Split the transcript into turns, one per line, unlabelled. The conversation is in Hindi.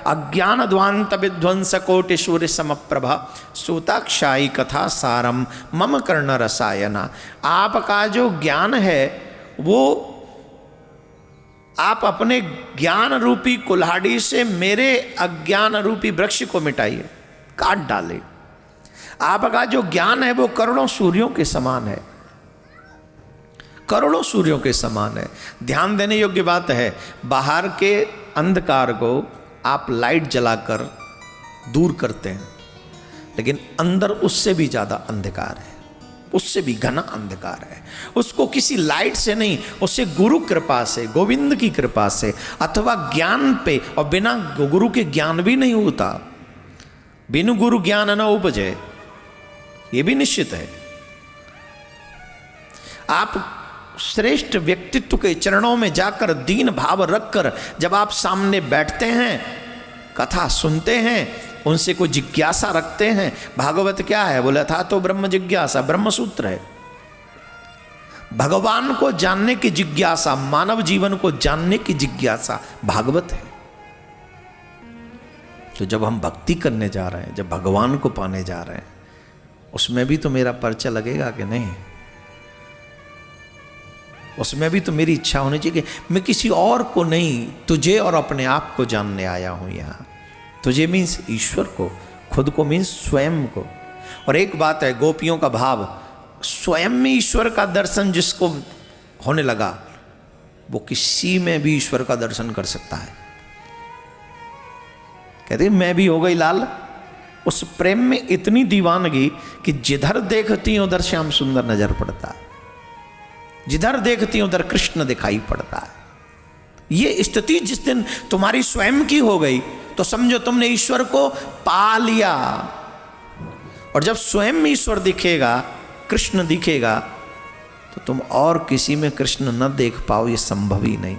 अज्ञान ध्वांत विध्वंस कोटि सूर्य समप्रभा सूताक्षाई कथा सारम मम कर्ण रसायना। आपका जो ज्ञान है वो आप अपने ज्ञान रूपी कुल्हाड़ी से मेरे अज्ञान रूपी वृक्ष को मिटाइए, काट डाले। आपका जो ज्ञान है वो करोड़ों सूर्यों के समान है, करोड़ों सूर्यों के समान है। ध्यान देने योग्य बात है, बाहर के अंधकार को आप लाइट जलाकर दूर करते हैं, लेकिन अंदर उससे भी ज्यादा अंधकार है, उससे भी घना अंधकार है। उसको किसी लाइट से नहीं, उससे गुरु कृपा से, गोविंद की कृपा से अथवा ज्ञान पे, और बिना गुरु के ज्ञान भी नहीं होता, बिनु गुरु ज्ञान न उपजे, ये भी निश्चित है। आप श्रेष्ठ व्यक्तित्व के चरणों में जाकर दीन भाव रखकर जब आप सामने बैठते हैं, कथा सुनते हैं, उनसे कोई जिज्ञासा रखते हैं। भागवत क्या है? बोला था तो ब्रह्म जिज्ञासा, ब्रह्म सूत्र है। भगवान को जानने की जिज्ञासा, मानव जीवन को जानने की जिज्ञासा भागवत है। तो जब हम भक्ति करने जा रहे हैं, जब भगवान को पाने जा रहे हैं, उसमें भी तो मेरा पर्चा लगेगा कि नहीं? उसमें भी तो मेरी इच्छा होनी चाहिए कि मैं किसी और को नहीं, तुझे और अपने आप को जानने आया हूं यहां। तुझे मीन्स ईश्वर को, खुद को मीन्स स्वयं को। और एक बात है, गोपियों का भाव, स्वयं में ईश्वर का दर्शन जिसको होने लगा वो किसी में भी ईश्वर का दर्शन कर सकता है। कहते मैं भी हो गई लाल, उस प्रेम में इतनी दीवानगी कि जिधर देखती हूं उधर श्याम सुंदर नजर पड़ता है, जिधर देखती हूं उधर कृष्ण दिखाई पड़ता है। ये स्थिति जिस दिन तुम्हारी स्वयं की हो गई तो समझो तुमने ईश्वर को पा लिया। और जब स्वयं में ईश्वर दिखेगा, कृष्ण दिखेगा, तो तुम और किसी में कृष्ण न देख पाओ, ये संभव ही नहीं।